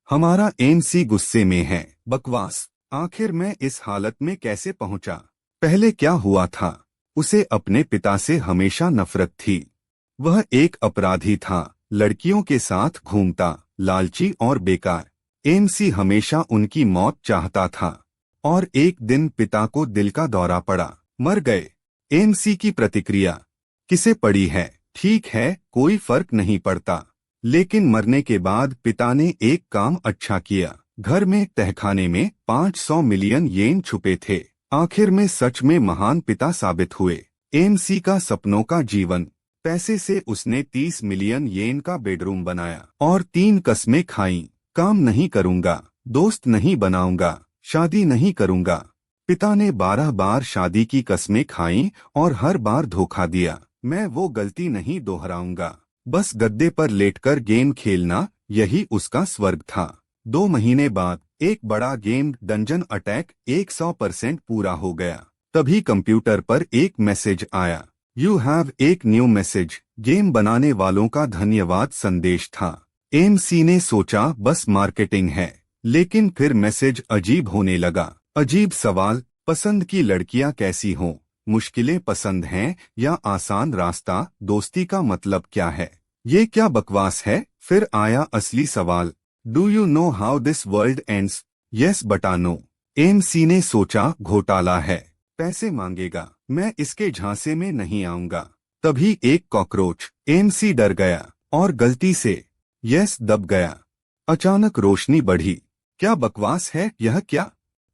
हमारा एमसी गुस्से में है। बकवास। आखिर मैं इस हालत में कैसे पहुंचा? पहले क्या हुआ था? उसे अपने पिता से हमेशा नफरत थी। वह एक अपराधी था, लड़कियों के साथ घूमता, लालची और बेकार। एमसी हमेशा उनकी मौत चाहता था। और एक दिन पिता को दिल का दौरा पड़ा, मर गए। एमसी की प्रतिक्रिया किसे पड़ी है? ठीक है, कोई फर्क नहीं पड़ता। लेकिन मरने के बाद पिता ने एक काम अच्छा किया। घर में तहखाने में 500 मिलियन येन छुपे थे। आखिर में सच में महान पिता साबित हुए। एमसी का सपनों का जीवन। पैसे से उसने 30 मिलियन येन का बेडरूम बनाया और 3 कस्में खाईं। काम नहीं करूंगा, दोस्त नहीं बनाऊंगा, शादी नहीं करूंगा। पिता ने 12 बार शादी की कस्में खाईं और हर बार धोखा दिया। मैं वो गलती नहीं दोहराऊंगा। बस गद्दे पर लेटकर गेम खेलना, यही उसका स्वर्ग था। 2 महीने बाद एक बड़ा गेम डंजन अटैक 100% पूरा हो गया। तभी कंप्यूटर पर एक मैसेज आया। यू हैव एक न्यू मैसेज। गेम बनाने वालों का धन्यवाद संदेश था। एमसी ने सोचा बस मार्केटिंग है, लेकिन फिर मैसेज अजीब होने लगा। अजीब सवाल। पसंद की लड़कियां कैसी हों? मुश्किलें पसंद हैं या आसान रास्ता? दोस्ती का मतलब क्या है? ये क्या बकवास है? फिर आया असली सवाल। Do you know how this world ends? Yes बटा नो। एमसी ने सोचा घोटाला है, पैसे मांगेगा, मैं इसके झांसे में नहीं आऊंगा। तभी एक कॉकरोच। एमसी डर गया और गलती से यस दब गया। अचानक रोशनी बढ़ी। क्या बकवास है यह? क्या?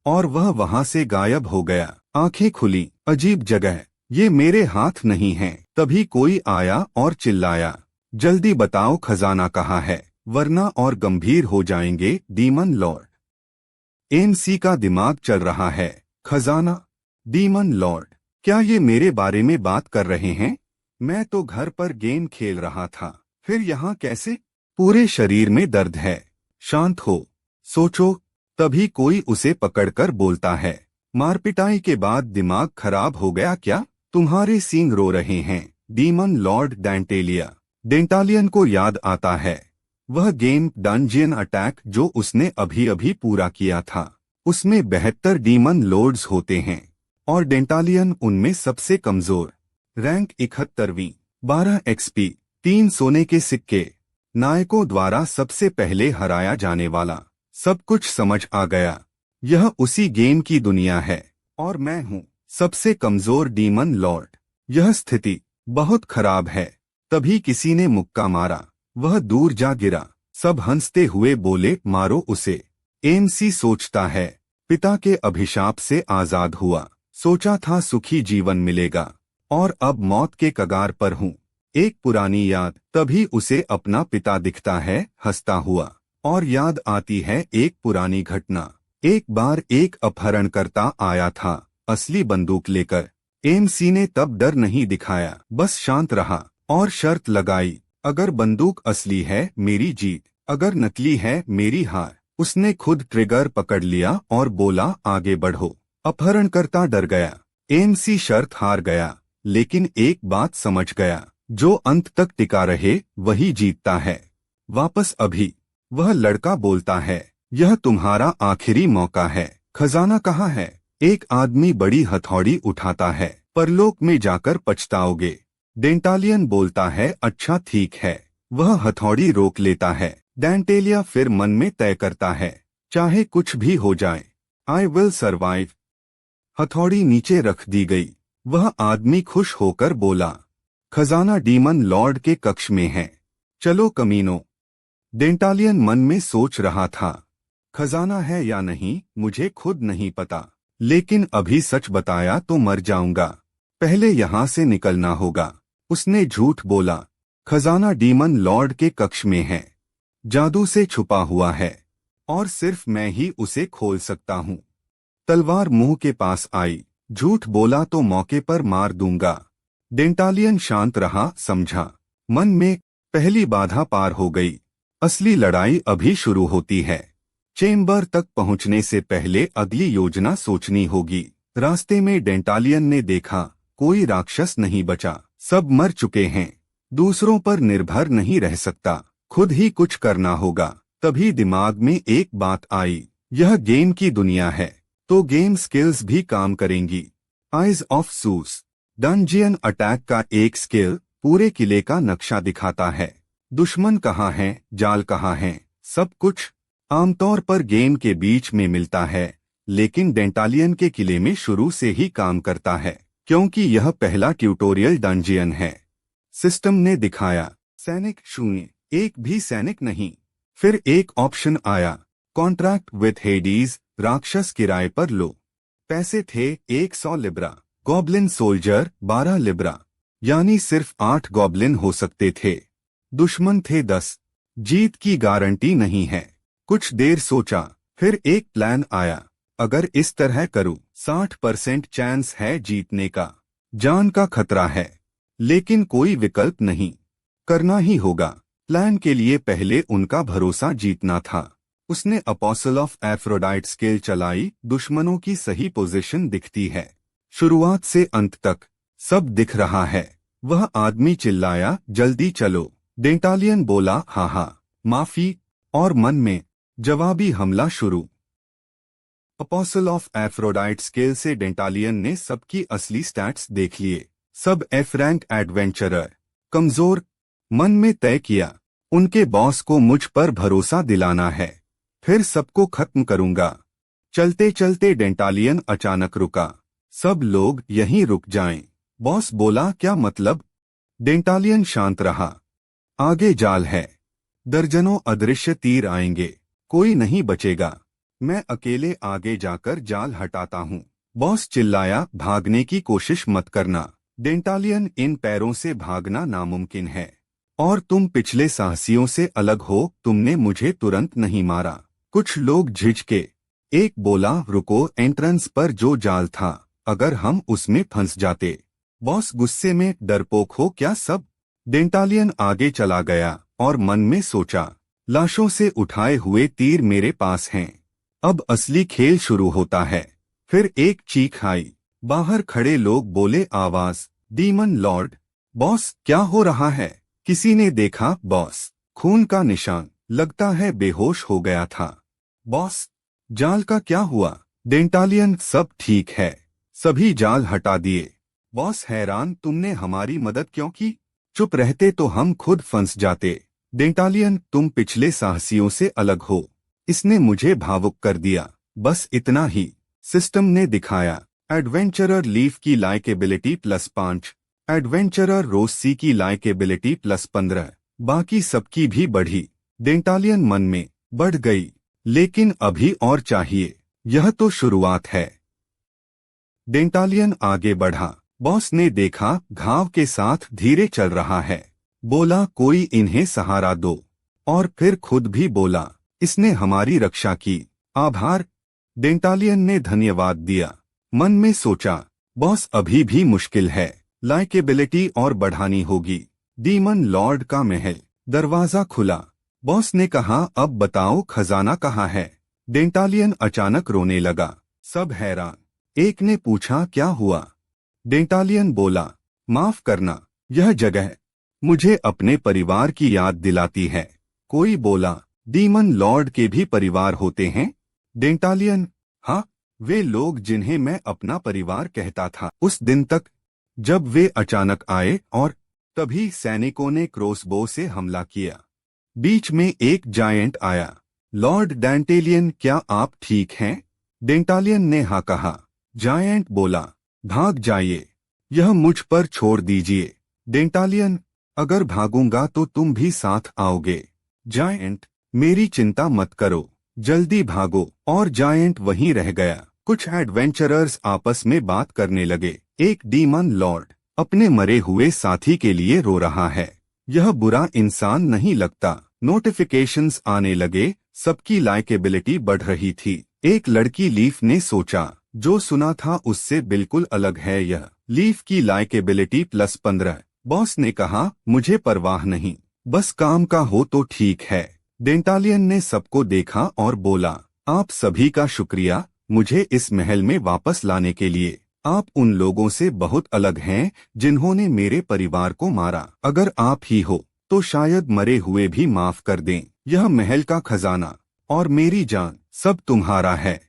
और वह वहां से गायब हो गया। आंखें खुली। अजीब जगह, ये मेरे हाथ नहीं है। तभी कोई आया और चिल्लाया, जल्दी बताओ खजाना कहाँ है, वरना और गंभीर हो जाएंगे डीमन लॉर्ड। एमसी का दिमाग चल रहा है। खजाना? Demon Lord? क्या ये मेरे बारे में बात कर रहे हैं? मैं तो घर पर गेम खेल रहा था, फिर यहाँ कैसे? पूरे शरीर में दर्द है। शांत हो, सोचो। तभी कोई उसे पकड़कर बोलता है, मारपिटाई के बाद दिमाग खराब हो गया क्या? तुम्हारे सींग रो रहे हैं। Demon Lord डेंटेलिया। डेंटालियन को याद आता है वह गेम डंजियन अटैक जो उसने अभी अभी पूरा किया था। उसमें 72 डीमन लॉर्ड्स होते हैं और डेंटालियन उनमें सबसे कमजोर। रैंक 71वीं, 12 एक्सपी, 3 सोने के सिक्के। नायकों द्वारा सबसे पहले हराया जाने वाला। सब कुछ समझ आ गया। यह उसी गेम की दुनिया है और मैं हूँ सबसे कमजोर डीमन लॉर्ड। यह स्थिति बहुत खराब है। तभी किसी ने मुक्का मारा। वह दूर जा गिरा। सब हंसते हुए बोले, मारो उसे। एमसी सोचता है, पिता के अभिशाप से आजाद हुआ। सोचा था सुखी जीवन मिलेगा और अब मौत के कगार पर हूँ। एक पुरानी याद। तभी उसे अपना पिता दिखता है हंसता हुआ और याद आती है एक पुरानी घटना। एक बार एक अपहरणकर्ता आया था, असली बंदूक लेकर। एमसी ने तब डर नहीं दिखाया, बस शांत रहा और शर्त लगाई, अगर बंदूक असली है मेरी जीत, अगर नकली है मेरी हार। उसने खुद ट्रिगर पकड़ लिया और बोला, आगे बढ़ो। अपहरणकर्ता डर गया। एमसी शर्त हार गया, लेकिन एक बात समझ गया, जो अंत तक टिका रहे वही जीतता है। वापस अभी। वह लड़का बोलता है, यह तुम्हारा आखिरी मौका है। खजाना कहाँ है? एक आदमी बड़ी हथौड़ी उठाता है, परलोक में जाकर पछताओगे। डेंटालियन बोलता है, अच्छा ठीक है। वह हथौड़ी रोक लेता है। डेंटेलिया फिर मन में तय करता है, चाहे कुछ भी हो जाए, आई विल सर्वाइव। हथौड़ी नीचे रख दी गई। वह आदमी खुश होकर बोला, खजाना डीमन लॉर्ड के कक्ष में है, चलो कमीनो। डेंटालियन मन में सोच रहा था, खजाना है या नहीं मुझे खुद नहीं पता, लेकिन अभी सच बताया तो मर जाऊंगा। पहले यहाँ से निकलना होगा। उसने झूठ बोला, खजाना डीमन लॉर्ड के कक्ष में है, जादू से छुपा हुआ है और सिर्फ मैं ही उसे खोल सकता हूँ। तलवार मुंह के पास आई, झूठ बोला तो मौके पर मार दूंगा। डेंटालियन शांत रहा, समझा। मन में पहली बाधा पार हो गई, असली लड़ाई अभी शुरू होती है। चेम्बर तक पहुंचने से पहले अगली योजना सोचनी होगी। रास्ते में डेंटालियन ने देखा, कोई राक्षस नहीं बचा, सब मर चुके हैं। दूसरों पर निर्भर नहीं रह सकता, खुद ही कुछ करना होगा। तभी दिमाग में एक बात आई, यह गेम की दुनिया है तो गेम स्किल्स भी काम करेंगी। Eyes of sauce dungeon attack का एक स्किल पूरे किले का नक्शा दिखाता है। दुश्मन कहाँ है, जाल कहाँ है, सब कुछ आमतौर पर गेम के बीच में मिलता है, लेकिन डेंटालियन के किले में शुरू से ही काम करता है क्योंकि यह पहला ट्यूटोरियल डंजियन है। सिस्टम ने दिखाया सैनिक 0, एक भी सैनिक नहीं। फिर एक ऑप्शन आया, कॉन्ट्रैक्ट विथ हेडीज, राक्षस किराए पर लो। पैसे थे 100 लिब्रा, गॉब्लिन सोल्जर 12 लिब्रा, यानी सिर्फ 8 गॉब्लिन हो सकते थे। दुश्मन थे 10, जीत की गारंटी नहीं है। कुछ देर सोचा, फिर एक प्लान आया, अगर इस तरह करूं 60% चांस है जीतने का, जान का खतरा है, लेकिन कोई विकल्प नहीं, करना ही होगा। प्लान के लिए पहले उनका भरोसा जीतना था। उसने अपोस्टल ऑफ एफ्रोडाइट स्किल चलाई। दुश्मनों की सही पोजीशन दिखती है, शुरुआत से अंत तक सब दिख रहा है। वह आदमी चिल्लाया, जल्दी चलो। डेंटालियन बोला, हाँ हाँ माफी, और मन में जवाबी हमला शुरू। अपोस्टल ऑफ एफ्रोडाइट स्किल से डेंटालियन ने सबकी असली स्टैट्स देख लिए। सब एफ रैंक एडवेंचरर, कमजोर। मन में तय किया, उनके बॉस को मुझ पर भरोसा दिलाना है, फिर सबको खत्म करूंगा। चलते चलते डेंटालियन अचानक रुका। सब लोग यहीं रुक जाएं। बॉस बोला, क्या मतलब? डेंटालियन शांत रहा। आगे जाल है, दर्जनों अदृश्य तीर आएंगे, कोई नहीं बचेगा। मैं अकेले आगे जाकर जाल हटाता हूँ। बॉस चिल्लाया, भागने की कोशिश मत करना। डेंटालियन, इन पैरों से भागना नामुमकिन है, और तुम पिछले साहसियों से अलग हो, तुमने मुझे तुरंत नहीं मारा। कुछ लोग झिझके। एक बोला, रुको, एंट्रेंस पर जो जाल था, अगर हम उसमें फंस जाते। बॉस गुस्से में, डरपोक हो क्या सब? डेंटालियन आगे चला गया और मन में सोचा, लाशों से उठाए हुए तीर मेरे पास हैं, अब असली खेल शुरू होता है। फिर एक चीख आई। बाहर खड़े लोग बोले, आवाज, डीमन लॉर्ड। बॉस, क्या हो रहा है? किसी ने देखा? बॉस, खून का निशान, लगता है बेहोश हो गया था। बॉस, जाल का क्या हुआ? डेंटालियन, सब ठीक है, सभी जाल हटा दिए। बॉस हैरान, तुमने हमारी मदद क्यों की? चुप रहते तो हम खुद फंस जाते। डेंटालियन, तुम पिछले साहसियों से अलग हो, इसने मुझे भावुक कर दिया, बस इतना ही। सिस्टम ने दिखाया, एडवेंचरर लीफ की लाइकेबिलिटी +5, एडवेंचरर रोसी की लाइकेबिलिटी +15, बाकी सबकी भी बढ़ी। डेंटालियन मन में, बढ़ गई, लेकिन अभी और चाहिए, यह तो शुरुआत है। डेंटालियन आगे बढ़ा। बॉस ने देखा, घाव के साथ धीरे चल रहा है। बोला, कोई इन्हें सहारा दो, और फिर खुद भी बोला, इसने हमारी रक्षा की, आभार। डेंटालियन ने धन्यवाद दिया। मन में सोचा, बॉस अभी भी मुश्किल है, लाइकेबिलिटी और बढ़ानी होगी। डीमन लॉर्ड का महल, दरवाजा खुला। बॉस ने कहा, अब बताओ खजाना कहाँ है? डेंटालियन अचानक रोने लगा। सब हैरान। एक ने पूछा, क्या हुआ? डेंटालियन बोला, माफ करना, यह जगह मुझे अपने परिवार की याद दिलाती है। कोई बोला, डीमन लॉर्ड के भी परिवार होते हैं? डेंटालियन, हाँ, वे लोग जिन्हें मैं अपना परिवार कहता था, उस दिन तक जब वे अचानक आए और तभी सैनिकों ने क्रॉसबो से हमला किया। बीच में एक जायंट आया। लॉर्ड डेंटालियन, क्या आप ठीक हैं? डेंटालियन ने हाँ कहा। जायंट बोला, भाग जाइए, यह मुझ पर छोड़ दीजिए। डेंटालियन, अगर भागूंगा तो तुम भी साथ आओगे। जायंट, मेरी चिंता मत करो, जल्दी भागो। और जायंट वहीं रह गया। कुछ एडवेंचरर्स आपस में बात करने लगे। एक डीमन लॉर्ड अपने मरे हुए साथी के लिए रो रहा है, यह बुरा इंसान नहीं लगता। नोटिफिकेशंस आने लगे, सबकी लाइकेबिलिटी बढ़ रही थी। एक लड़की लीफ ने सोचा, जो सुना था उससे बिल्कुल अलग है यह। लीफ की लाइकेबिलिटी +15। बॉस ने कहा, मुझे परवाह नहीं, बस काम का हो तो ठीक है। डेंटालियन ने सबको देखा और बोला, आप सभी का शुक्रिया मुझे इस महल में वापस लाने के लिए। आप उन लोगों से बहुत अलग हैं जिन्होंने मेरे परिवार को मारा। अगर आप ही हो तो शायद मरे हुए भी माफ कर दें। यह महल का खजाना और मेरी जान सब तुम्हारा है।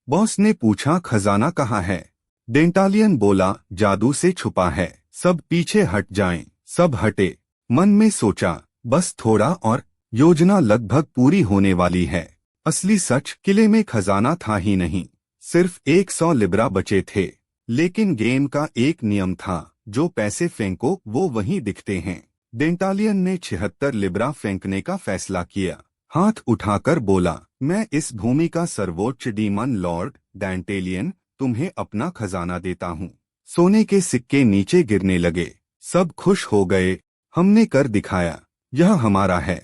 बॉस ने पूछा, खजाना कहाँ है? डेंटालियन बोला, जादू से छुपा है। सब पीछे हट जाएं। सब हटे। मन में सोचा, बस थोड़ा और, योजना लगभग पूरी होने वाली है। असली सच, किले में खजाना था ही नहीं, सिर्फ 100 लिब्रा बचे थे। लेकिन गेम का एक नियम था, जो पैसे फेंको वो वहीं दिखते हैं। डेंटालियन ने 76 लिब्रा फेंकने का फैसला किया। हाथ उठाकर बोला, मैं इस भूमि का सर्वोच्च डीमन लॉर्ड डेंटेलियन तुम्हें अपना खजाना देता हूँ। सोने के सिक्के नीचे गिरने लगे। सब खुश हो गए। हमने कर दिखाया, यह हमारा है।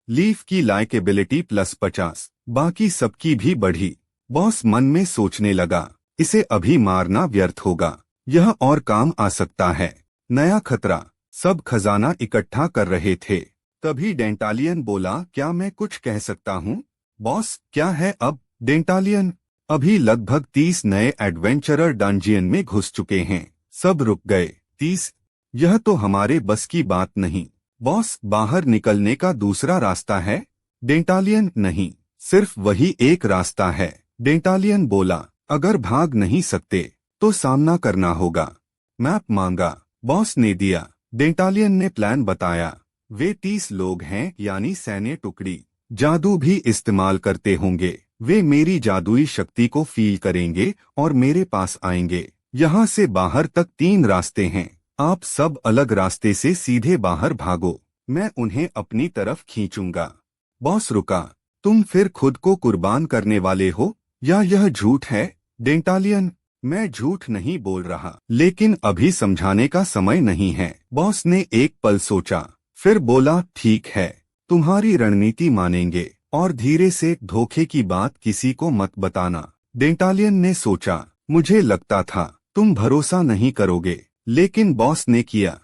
लीफ की लाइकेबिलिटी +50, बाकी सबकी भी बढ़ी। बॉस मन में सोचने लगा, इसे अभी मारना व्यर्थ होगा, यह और काम आ सकता है। नया खतरा। सब खजाना इकट्ठा कर रहे थे। तभी डेंटालियन बोला, क्या मैं कुछ कह सकता हूँ? बॉस, क्या है अब? डेंटालियन, अभी लगभग 30 नए एडवेंचरर डंजियन में घुस चुके हैं। सब रुक गए। 30? यह तो हमारे बस की बात नहीं। बॉस, बाहर निकलने का दूसरा रास्ता है? डेंटालियन, नहीं, सिर्फ वही एक रास्ता है। डेंटालियन बोला, अगर भाग नहीं सकते तो सामना करना होगा। मैप मांगा। बॉस ने दिया। डेंटालियन ने प्लान बताया। वे 30 लोग हैं, यानी सैन्य टुकड़ी। जादू भी इस्तेमाल करते होंगे। वे मेरी जादुई शक्ति को फील करेंगे और मेरे पास आएंगे। यहाँ से बाहर तक 3 रास्ते हैं। आप सब अलग रास्ते से सीधे बाहर भागो। मैं उन्हें अपनी तरफ खींचूंगा। बॉस रुका। तुम फिर खुद को कुर्बान करने वाले हो या यह झूठ है? डेंटालियन, मैं झूठ नहीं बोल रहा, लेकिन अभी समझाने का समय नहीं है। बॉस ने एक पल सोचा, फिर बोला, ठीक है, तुम्हारी रणनीति मानेंगे, और धीरे से, धोखे की बात किसी को मत बताना। डेंटालियन ने सोचा, मुझे लगता था तुम भरोसा नहीं करोगे, लेकिन बॉस ने किया।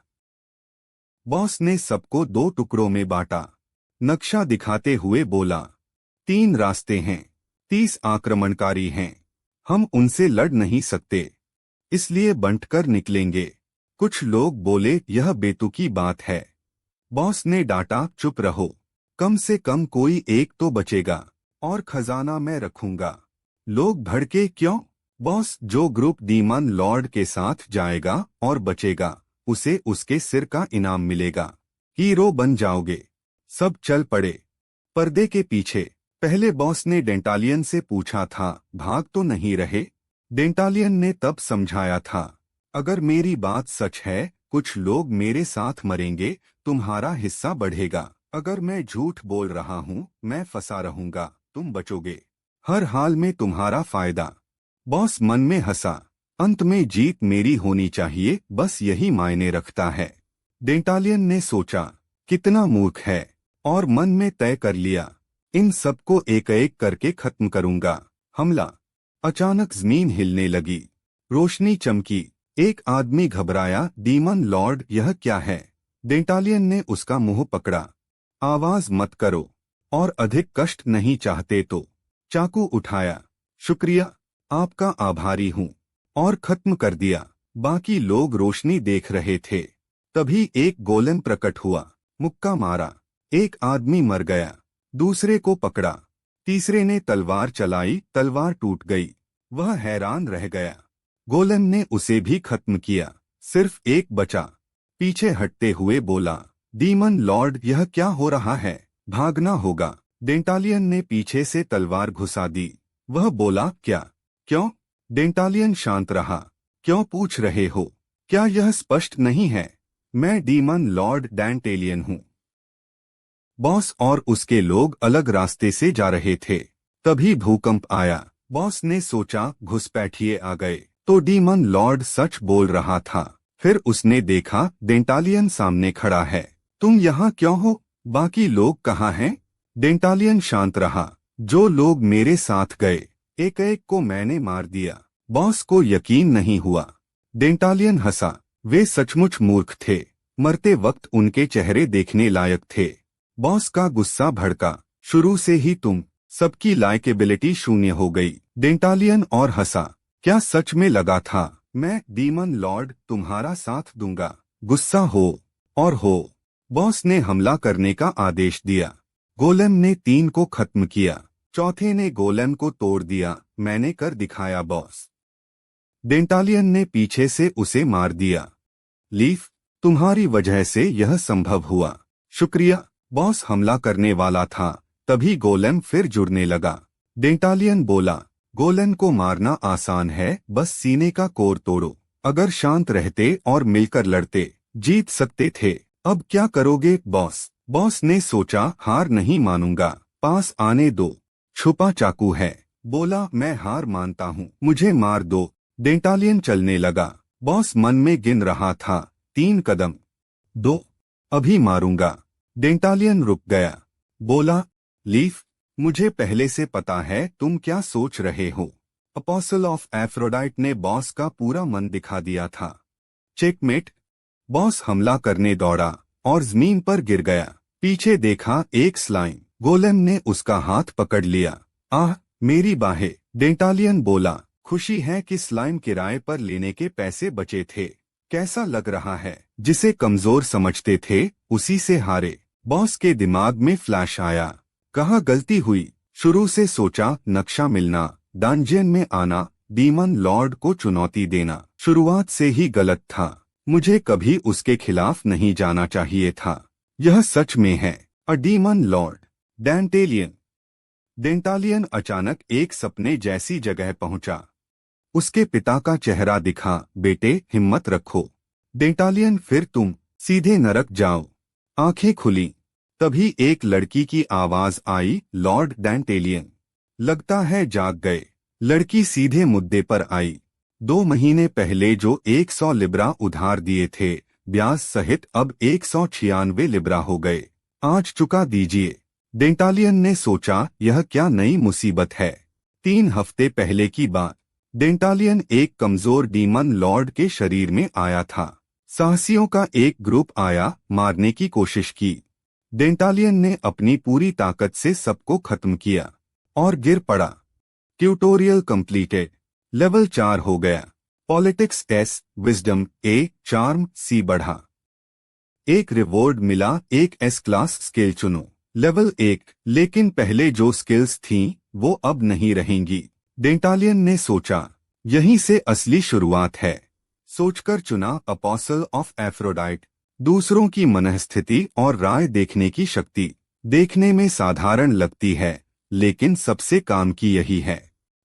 बॉस ने सबको 2 टुकड़ों में बांटा। नक्शा दिखाते हुए बोला, 3 रास्ते हैं, 30 आक्रमणकारी हैं, हम उनसे लड़ नहीं सकते, इसलिए बंटकर निकलेंगे। कुछ लोग बोले, यह बेतुकी बात है। बॉस ने डांटा, चुप रहो, कम से कम कोई एक तो बचेगा, और खजाना मैं रखूंगा। लोग भड़के, क्यों? बॉस, जो ग्रुप डीमन लॉर्ड के साथ जाएगा और बचेगा, उसे उसके सिर का इनाम मिलेगा। हीरो बन जाओगे। सब चल पड़े। पर्दे के पीछे। पहले बॉस ने डेंटालियन से पूछा था, भाग तो नहीं रहे? डेंटालियन ने तब समझाया था, अगर मेरी बात सच है, कुछ लोग मेरे साथ मरेंगे, तुम्हारा हिस्सा बढ़ेगा। अगर मैं झूठ बोल रहा हूँ, मैं फंसा रहूंगा, तुम बचोगे। हर हाल में तुम्हारा फायदा। बॉस मन में हंसा। अंत में जीत मेरी होनी चाहिए, बस यही मायने रखता है। डेंटालियन ने सोचा, कितना मूर्ख है, और मन में तय कर लिया, इन सबको एक एक करके खत्म करूंगा। हमला। अचानक जमीन हिलने लगी। रोशनी चमकी। एक आदमी घबराया, डीमन लॉर्ड, यह क्या है? डेंटालियन ने उसका मुंह पकड़ा। आवाज मत करो, और अधिक कष्ट नहीं चाहते तो। चाकू उठाया। शुक्रिया, आपका आभारी हूँ, और खत्म कर दिया। बाकी लोग रोशनी देख रहे थे। तभी एक गोलेम प्रकट हुआ। मुक्का मारा। एक आदमी मर गया। दूसरे को पकड़ा। तीसरे ने तलवार चलाई, तलवार टूट गई। वह हैरान रह गया। गोलेम ने उसे भी खत्म किया। सिर्फ एक बचा। पीछे हटते हुए बोला, डीमन लॉर्ड, यह क्या हो रहा है? भागना होगा। डेंटालियन ने पीछे से तलवार घुसा दी। वह बोला, क्या? क्यों? डेंटालियन शांत रहा। क्यों पूछ रहे हो? क्या यह स्पष्ट नहीं है? मैं डीमन लॉर्ड डेंटेलियन हूँ। बॉस और उसके लोग अलग रास्ते से जा रहे थे। तभी भूकंप आया। बॉस ने सोचा, घुसपैठिए आ गए, तो डीमन लॉर्ड सच बोल रहा था। फिर उसने देखा, डेंटालियन सामने खड़ा है। तुम यहाँ क्यों हो? बाकी लोग कहाँ हैं? डेंटालियन शांत रहा। जो लोग मेरे साथ गए, एक एक को मैंने मार दिया। बॉस को यकीन नहीं हुआ। डेंटालियन हंसा। वे सचमुच मूर्ख थे। मरते वक्त उनके चेहरे देखने लायक थे। बॉस का गुस्सा भड़का। शुरू से ही तुम सबकी लाइकेबिलिटी शून्य हो गई। डेंटालियन और हंसा। क्या सच में लगा था मैं डीमन लॉर्ड तुम्हारा साथ दूंगा? गुस्सा हो और हो। बॉस ने हमला करने का आदेश दिया। गोलेम ने 3 को खत्म किया। चौथे ने गोलेम को तोड़ दिया। मैंने कर दिखाया बॉस। डेंटालियन ने पीछे से उसे मार दिया। लीफ, तुम्हारी वजह से यह संभव हुआ। शुक्रिया। बॉस हमला करने वाला था, तभी गोलेम फिर जुड़ने लगा। डेंटालियन बोला, गोलेम को मारना आसान है, बस सीने का कोर तोड़ो। अगर शांत रहते और मिलकर लड़ते, जीत सकते थे। अब क्या करोगे बॉस? बॉस ने सोचा, हार नहीं मानूंगा, पास आने दो। छुपा चाकू है। बोला, मैं हार मानता हूँ, मुझे मार दो। डेंटालियन चलने लगा। बॉस मन में गिन रहा था, 3 कदम, 2, अभी मारूंगा। डेंटालियन रुक गया। बोला, लीफ, मुझे पहले से पता है तुम क्या सोच रहे हो। अपोस्टल ऑफ एफ्रोडाइट ने बॉस का पूरा मन दिखा दिया था। चेकमेट। बॉस हमला करने दौड़ा और जमीन पर गिर गया। पीछे देखा, एक स्लाइम। गोलेम ने उसका हाथ पकड़ लिया। आह, मेरी बाहें। डेंटालियन बोला, खुशी है कि स्लाइम किराए पर लेने के पैसे बचे थे। कैसा लग रहा है? जिसे कमजोर समझते थे, उसी से हारे। बॉस के दिमाग में फ्लैश आया। कहाँ गलती हुई? शुरू से सोचा, नक्शा मिलना, डंजियन में आना, डीमन लॉर्ड को चुनौती देना, शुरुआत से ही गलत था। मुझे कभी उसके खिलाफ नहीं जाना चाहिए था। यह सच में है। A demon Lord. डेंटेलियन। डेंटालियन अचानक एक सपने जैसी जगह पहुंचा। उसके पिता का चेहरा दिखा। बेटे, हिम्मत रखो। डेंटालियन, फिर तुम सीधे नरक जाओ। आंखें खुली। तभी एक लड़की की आवाज आई, लॉर्ड डेंटेलियन। लगता है जाग गए। लड़की सीधे मुद्दे पर आई। 2 महीने पहले जो 100 लिब्रा उधार दिए थे, ब्याज सहित अब 196 लिब्रा हो गए। आज चुका दीजिए। डेंटालियन ने सोचा, यह क्या नई मुसीबत है। 3 हफ्ते पहले की बात। डेंटालियन एक कमजोर डीमन लॉर्ड के शरीर में आया था। साहसियों का एक ग्रुप आया, मारने की कोशिश की। डेंटालियन ने अपनी पूरी ताकत से सबको खत्म किया और गिर पड़ा। Tutorial completed. लेवल 4 हो गया। Politics S, wisdom A, charm C बढ़ा। एक रिवॉर्ड मिला, एक S क्लास स्किल चुनो। लेवल 1। लेकिन पहले जो स्किल्स थीं, वो अब नहीं रहेंगी। डेंटालियन ने सोचा, यहीं से असली शुरुआत है। सोचकर चुना, अपोस्टल ऑफ एफ्रोडाइट। दूसरों की मनःस्थिति और राय देखने की शक्ति। देखने में साधारण लगती है, लेकिन सबसे काम की यही है।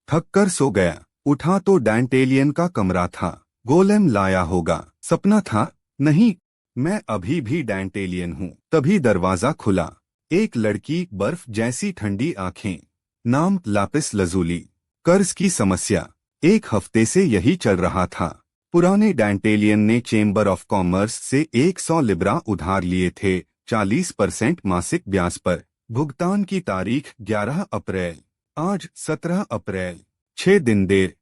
थक कर सो गया। उठा तो डेंटेलियन का कमरा था। गोलेम लाया होगा। सपना था? नहीं, मैं अभी भी डेंटेलियन हूँ। तभी दरवाजा खुला। एक लड़की, बर्फ जैसी ठंडी आंखें। नाम लापिस लजूली। कर्ज की समस्या। 1 हफ्ते से यही चल रहा था। पुराने डेंटेलियन ने चेंबर ऑफ कॉमर्स से 100 लिब्रा उधार लिए थे, 40% मासिक ब्याज पर। भुगतान की तारीख 11 अप्रैल। आज 17 अप्रैल। 6 दिन देर।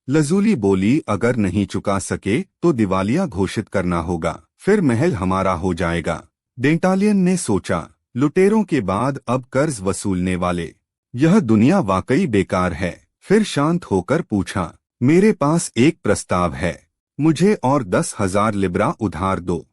लजूली बोली, अगर नहीं चुका सके तो दिवालिया घोषित करना होगा, फिर महल हमारा हो जाएगा। डेंटालियन ने सोचा, लुटेरों के बाद अब कर्ज वसूलने वाले। यह दुनिया वाकई बेकार है। फिर शांत होकर पूछा, मेरे पास एक प्रस्ताव है। मुझे और 10,000 लिब्रा उधार दो।